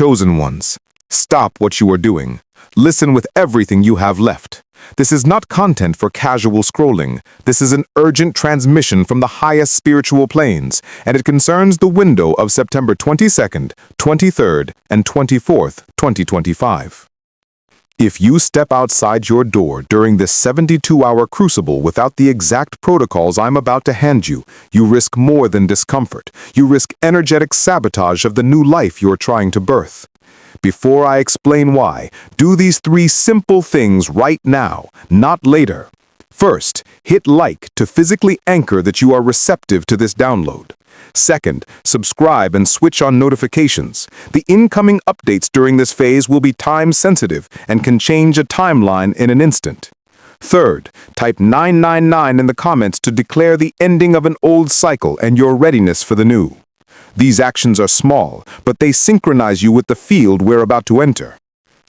chosen ones. Stop what you are doing. Listen with everything you have left. This is not content for casual scrolling. This is an urgent transmission from the highest spiritual planes, and it concerns the window of September 22nd, 23rd, and 24th, 2025. If you step outside your door during this 72-hour crucible without the exact protocols I'm about to hand you, you risk more than discomfort. You risk energetic sabotage of the new life you're trying to birth. Before I explain why, do these 3 simple things right now, not later. First, hit like to physically anchor that you are receptive to this download. Second, subscribe and switch on notifications. The incoming updates during this phase will be time-sensitive and can change a timeline in an instant. Third, type 999 in the comments to declare the ending of an old cycle and your readiness for the new. These actions are small, but they synchronize you with the field we're about to enter.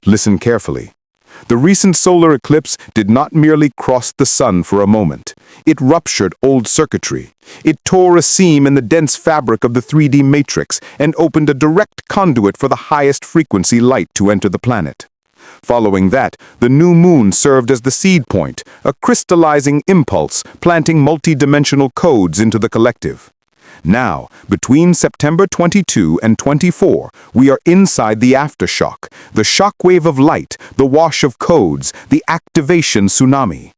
Listen carefully. The recent solar eclipse did not merely cross the sun for a moment. It ruptured old circuitry. It tore a seam in the dense fabric of the 3D matrix and opened a direct conduit for the highest frequency light to enter the planet. Following that, the new moon served as the seed point, a crystallizing impulse, planting multi-dimensional codes into the collective. Now, between September 22 and 24, we are inside the aftershock, the shockwave of light, the wash of codes, the activation tsunami.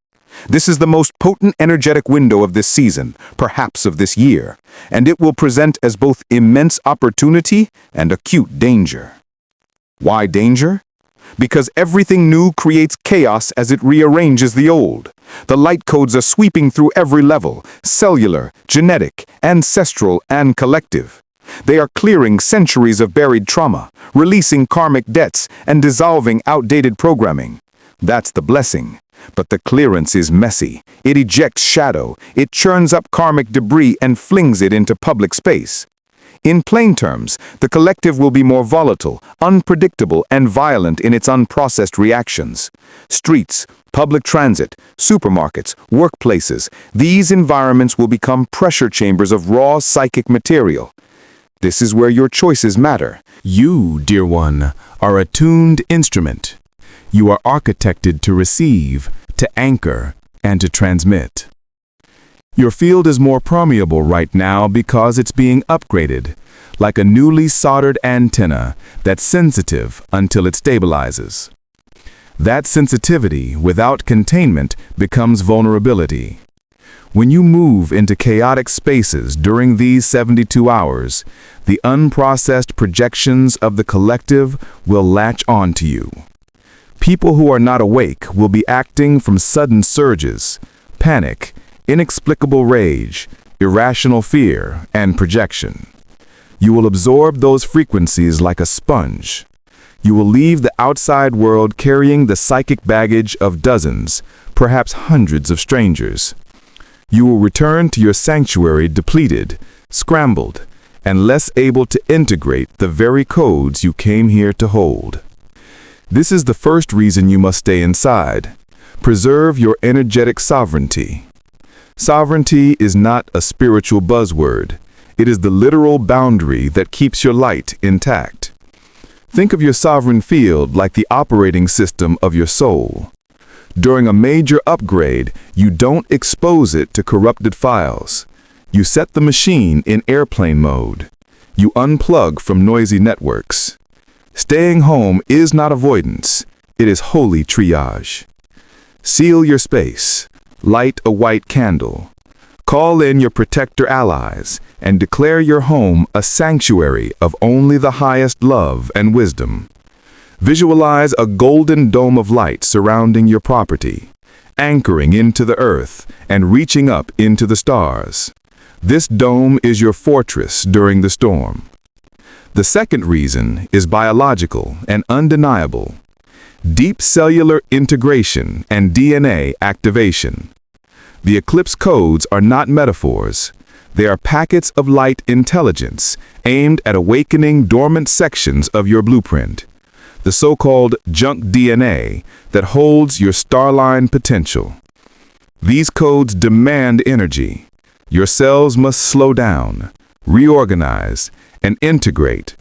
This is the most potent energetic window of this season, perhaps of this year, and it will present as both immense opportunity and acute danger. Why danger? Because everything new creates chaos as it rearranges the old. The light codes are sweeping through every level, cellular, genetic, ancestral, and collective. They are clearing centuries of buried trauma, releasing karmic debts, and dissolving outdated programming. That's the blessing. But the clearance is messy. It ejects shadow, it churns up karmic debris and flings it into public space. In plain terms, the collective will be more volatile, unpredictable, and violent in its unprocessed reactions. Streets, public transit, supermarkets, workplaces, these environments will become pressure chambers of raw psychic material. This is where your choices matter. You, dear one, are a tuned instrument. You are architected to receive, to anchor, and to transmit. Your field is more permeable right now because it's being upgraded, like a newly soldered antenna that's sensitive until it stabilizes. That sensitivity, without containment, becomes vulnerability. When you move into chaotic spaces during these 72 hours, the unprocessed projections of the collective will latch onto you. People who are not awake will be acting from sudden surges, panic, inexplicable rage, irrational fear, and projection. You will absorb those frequencies like a sponge. You will leave the outside world carrying the psychic baggage of dozens, perhaps hundreds of strangers. You will return to your sanctuary depleted, scrambled, and less able to integrate the very codes you came here to hold. This is the first reason you must stay inside. Preserve your energetic sovereignty. Sovereignty is not a spiritual buzzword. It is the literal boundary that keeps your light intact. Think of your sovereign field like the operating system of your soul. During a major upgrade, you don't expose it to corrupted files. You set the machine in airplane mode. You unplug from noisy networks. Staying home is not avoidance. It is holy triage. Seal your space. Light a white candle. Call in your protector allies and declare your home a sanctuary of only the highest love and wisdom. Visualize a golden dome of light surrounding your property, anchoring into the earth and reaching up into the stars. This dome is your fortress during the storm. The second reason is biological and undeniable. Deep cellular integration and DNA activation. The eclipse codes are not metaphors. They are packets of light intelligence aimed at awakening dormant sections of your blueprint, the so-called junk DNA that holds your starline potential. These codes demand energy. Your cells must slow down, reorganize, and integrate.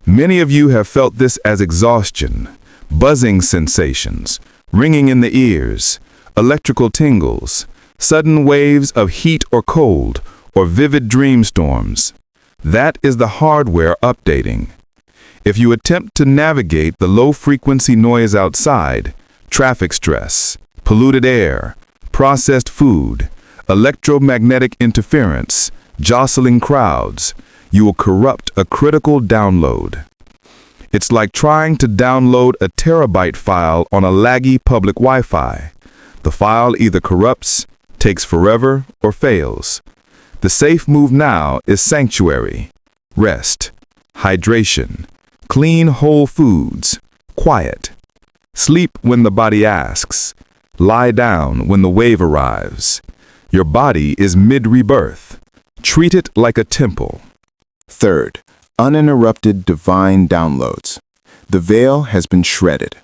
Many of you have felt this as exhaustion, buzzing sensations, ringing in the ears, electrical tingles, sudden waves of heat or cold, or vivid dream storms. That is the hardware updating. If you attempt to navigate the low-frequency noise outside, traffic stress, polluted air, processed food, electromagnetic interference, jostling crowds, you will corrupt a critical download. It's like trying to download a terabyte file on a laggy public Wi-Fi. The file either corrupts, takes forever, or fails. The safe move now is sanctuary, rest, hydration, clean whole foods, quiet. Sleep when the body asks. Lie down when the wave arrives. Your body is mid-rebirth. Treat it like a temple. Third, uninterrupted divine downloads. The veil has been shredded.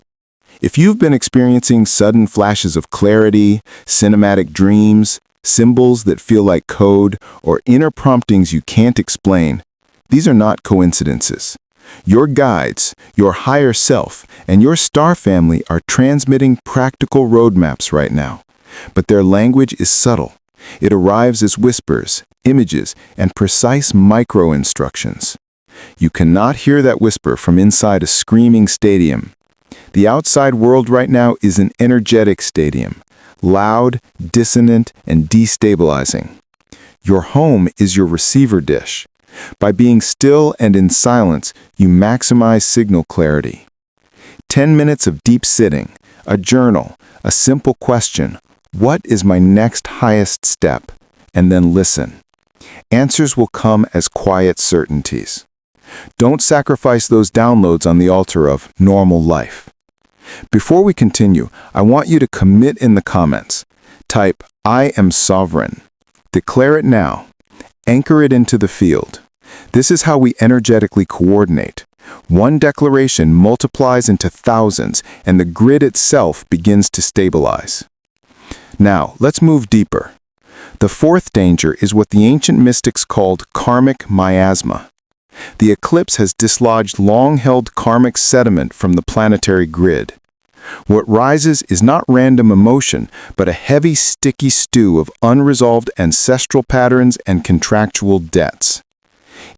If you've been experiencing sudden flashes of clarity, cinematic dreams, symbols that feel like code, or inner promptings you can't explain, these are not coincidences. Your guides, your higher self, and your star family are transmitting practical roadmaps right now. But their language is subtle. It arrives as whispers, images, and precise micro-instructions. You cannot hear that whisper from inside a screaming stadium. The outside world right now is an energetic stadium, loud, dissonant, and destabilizing. Your home is your receiver dish. By being still and in silence, you maximize signal clarity. 10 minutes of deep sitting, a journal, a simple question, what is my next highest step? And then listen. Answers will come as quiet certainties. Don't sacrifice those downloads on the altar of normal life. Before we continue, I want you to commit in the comments. Type, I am sovereign. Declare it now. Anchor it into the field. This is how we energetically coordinate. One declaration multiplies into thousands, and the grid itself begins to stabilize. Now, let's move deeper. The fourth danger is what the ancient mystics called karmic miasma. The eclipse has dislodged long-held karmic sediment from the planetary grid. What rises is not random emotion, but a heavy, sticky stew of unresolved ancestral patterns and contractual debts.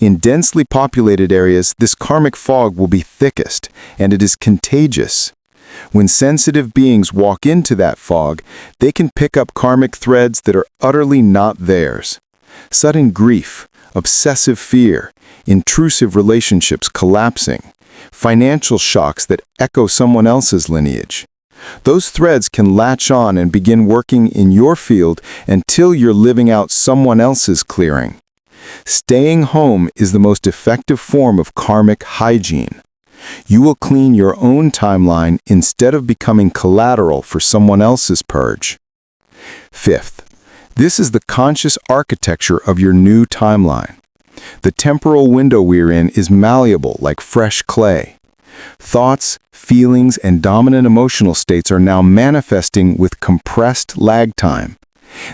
In densely populated areas, this karmic fog will be thickest, and it is contagious. When sensitive beings walk into that fog, they can pick up karmic threads that are utterly not theirs. Sudden grief, obsessive fear, intrusive relationships collapsing, financial shocks that echo someone else's lineage. Those threads can latch on and begin working in your field until you're living out someone else's clearing. Staying home is the most effective form of karmic hygiene. You will clean your own timeline instead of becoming collateral for someone else's purge. Fifth, this is the conscious architecture of your new timeline. The temporal window we're in is malleable like fresh clay. Thoughts, feelings, and dominant emotional states are now manifesting with compressed lag time.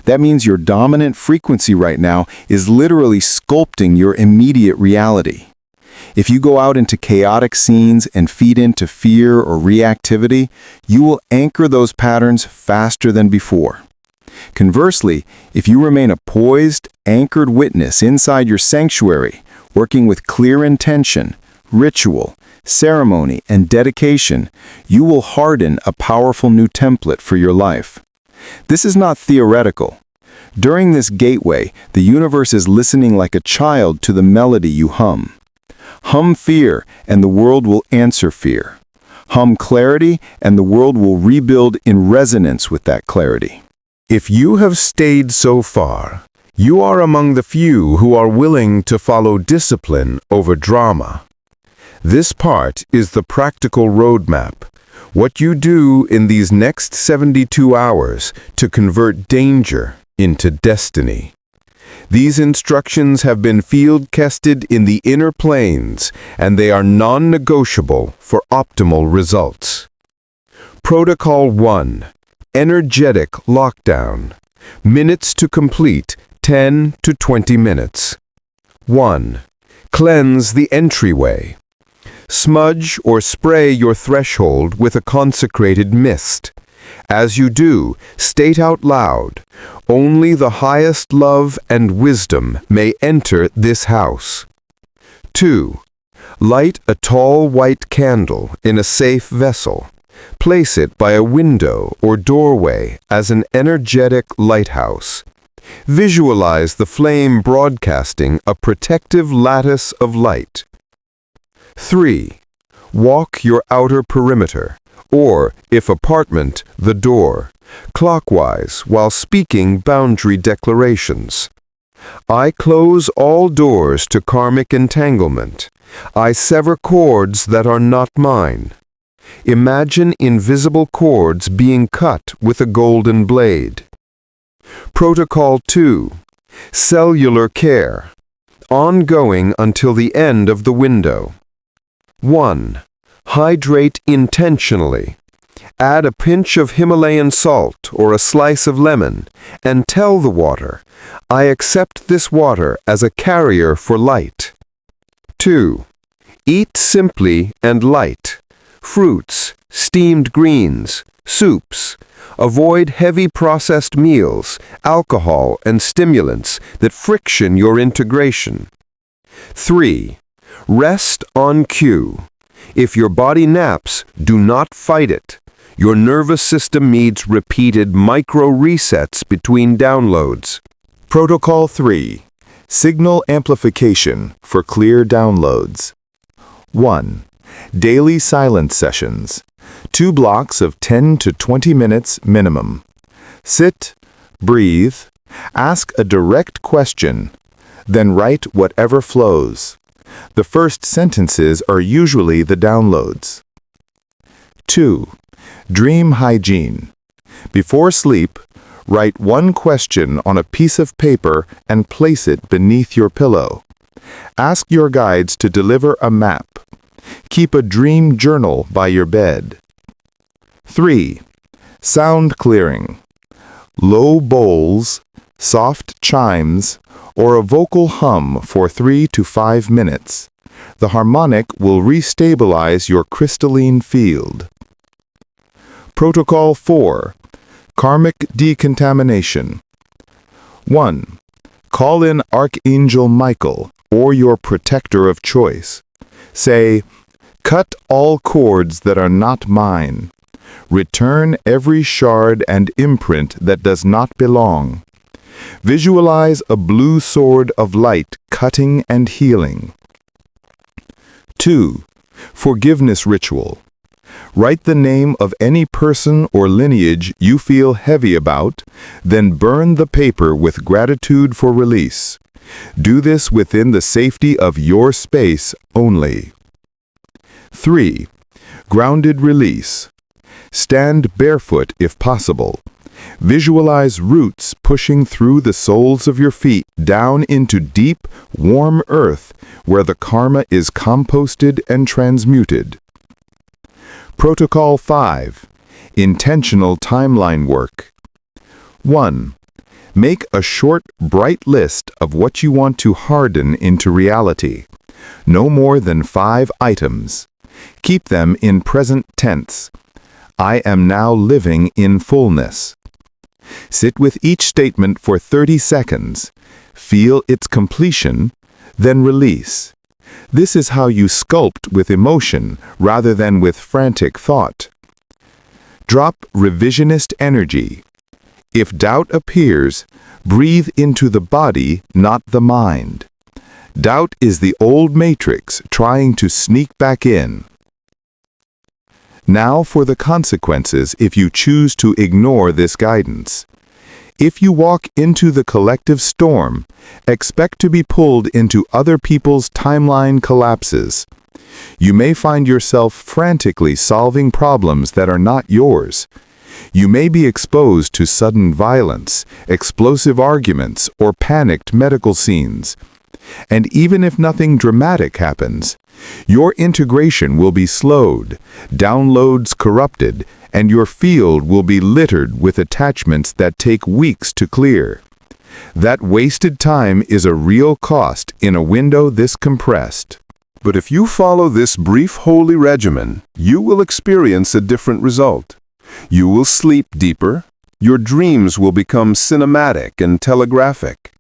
That means your dominant frequency right now is literally sculpting your immediate reality. If you go out into chaotic scenes and feed into fear or reactivity, you will anchor those patterns faster than before. Conversely, if you remain a poised, anchored witness inside your sanctuary, working with clear intention, ritual, ceremony, and dedication, you will harden a powerful new template for your life. This is not theoretical. During this gateway, the universe is listening like a child to the melody you hum. Hum fear, and the world will answer fear. Hum clarity, and the world will rebuild in resonance with that clarity. If you have stayed so far, you are among the few who are willing to follow discipline over drama. This part is the practical roadmap. What you do in these next 72 hours to convert danger into destiny. These instructions have been field-tested in the inner planes, and they are non-negotiable for optimal results. Protocol 1. Energetic lockdown. Minutes to complete, 10 to 20 minutes. 1. Cleanse the entryway. Smudge or spray your threshold with a consecrated mist. As you do, state out loud, "Only the highest love and wisdom may enter this house." 2. Light a tall white candle in a safe vessel. Place it by a window or doorway as an energetic lighthouse. Visualize the flame broadcasting a protective lattice of light. 3. Walk your outer perimeter, or, if apartment, the door, clockwise while speaking boundary declarations. I close all doors to karmic entanglement. I sever cords that are not mine. Imagine invisible cords being cut with a golden blade. Protocol 2. Cellular care. Ongoing until the end of the window. 1. Hydrate intentionally. Add a pinch of Himalayan salt or a slice of lemon and tell the water, "I accept this water as a carrier for light." 2. Eat simply and light. Fruits, steamed greens, soups. Avoid heavy processed meals, alcohol, and stimulants that friction your integration. 3. Rest on cue. If your body naps, do not fight it. Your nervous system needs repeated micro-resets between downloads. Protocol 3. Signal amplification for clear downloads. 1. Daily silence sessions. 2 blocks of 10 to 20 minutes minimum. Sit, breathe, ask a direct question, then write whatever flows. The first sentences are usually the downloads. 2. Dream hygiene. Before sleep, write one question on a piece of paper and place it beneath your pillow. Ask your guides to deliver a map. Keep a dream journal by your bed. 3. Sound clearing. Low bowls, soft chimes, or a vocal hum for 3 to 5 minutes. The harmonic will restabilize your crystalline field. Protocol 4. Karmic decontamination. 1. Call in Archangel Michael or your protector of choice. Say, "Cut all cords that are not mine. Return every shard and imprint that does not belong." Visualize a blue sword of light cutting and healing. 2. Forgiveness ritual. Write the name of any person or lineage you feel heavy about, then burn the paper with gratitude for release. Do this within the safety of your space only. 3. Grounded release. Stand barefoot if possible. Visualize roots pushing through the soles of your feet down into deep, warm earth where the karma is composted and transmuted. Protocol 5. Intentional timeline work. 1. Make a short, bright list of what you want to harden into reality. No more than 5 items. Keep them in present tense. I am now living in fullness. Sit with each statement for 30 seconds. Feel its completion, then release. This is how you sculpt with emotion rather than with frantic thought. Drop revisionist energy. If doubt appears, breathe into the body, not the mind. Doubt is the old matrix trying to sneak back in. Now for the consequences if you choose to ignore this guidance. If you walk into the collective storm, expect to be pulled into other people's timeline collapses. You may find yourself frantically solving problems that are not yours. You may be exposed to sudden violence, explosive arguments, or panicked medical scenes. And even if nothing dramatic happens, your integration will be slowed, downloads corrupted, and your field will be littered with attachments that take weeks to clear. That wasted time is a real cost in a window this compressed. But if you follow this brief holy regimen, you will experience a different result. You will sleep deeper. Your dreams will become cinematic and telegraphic.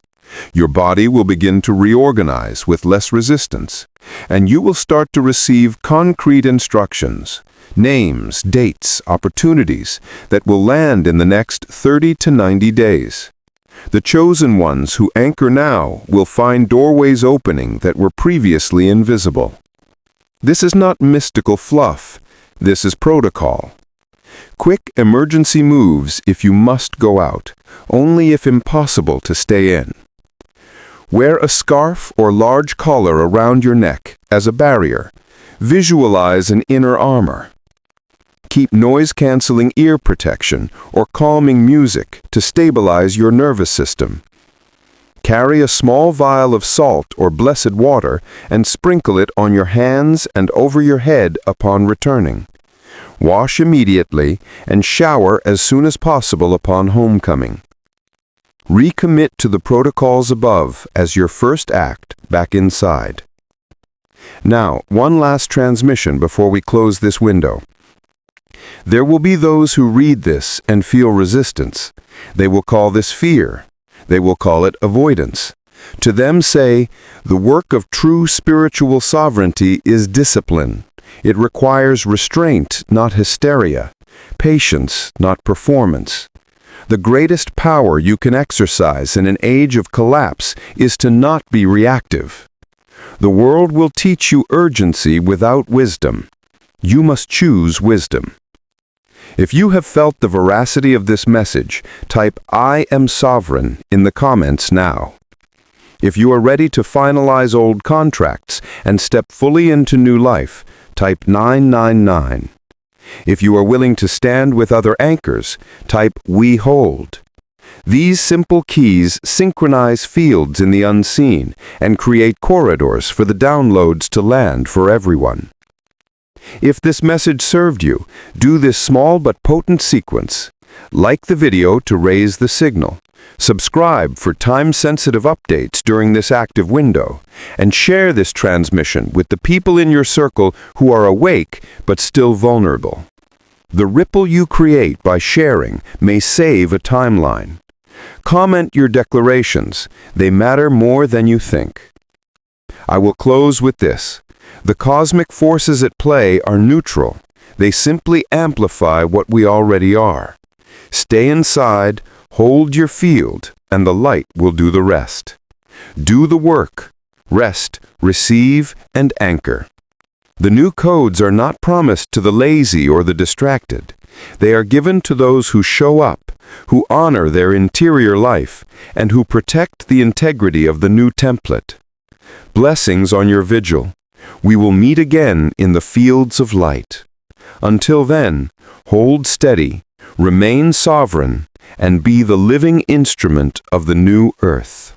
Your body will begin to reorganize with less resistance, and you will start to receive concrete instructions, names, dates, opportunities that will land in the next 30 to 90 days. The chosen ones who anchor now will find doorways opening that were previously invisible. This is not mystical fluff. This is protocol. Quick emergency moves if you must go out, only if impossible to stay in. Wear a scarf or large collar around your neck as a barrier. Visualize an inner armor. Keep noise-canceling ear protection or calming music to stabilize your nervous system. Carry a small vial of salt or blessed water and sprinkle it on your hands and over your head upon returning. Wash immediately and shower as soon as possible upon homecoming. Recommit to the protocols above as your first act back inside. Now, one last transmission before we close this window. There will be those who read this and feel resistance. They will call this fear. They will call it avoidance. To them say, the work of true spiritual sovereignty is discipline. It requires restraint, not hysteria, patience, not performance. The greatest power you can exercise in an age of collapse is to not be reactive. The world will teach you urgency without wisdom. You must choose wisdom. If you have felt the veracity of this message, type "I am sovereign" in the comments now. If you are ready to finalize old contracts and step fully into new life, type 999. If you are willing to stand with other anchors, type "We hold." These simple keys synchronize fields in the unseen and create corridors for the downloads to land for everyone. If this message served you, do this small but potent sequence. Like the video to raise the signal. Subscribe for time-sensitive updates during this active window, and share this transmission with the people in your circle who are awake but still vulnerable. The ripple you create by sharing may save a timeline. Comment your declarations. They matter more than you think. I will close with this. The cosmic forces at play are neutral. They simply amplify what we already are. Stay inside, hold your field, and the light will do the rest. Do the work. Rest, receive, and anchor. The new codes are not promised to the lazy or the distracted. They are given to those who show up, who honor their interior life, and who protect the integrity of the new template. Blessings on your vigil. We will meet again in the fields of light. Until then, hold steady, remain sovereign, and be the living instrument of the new earth.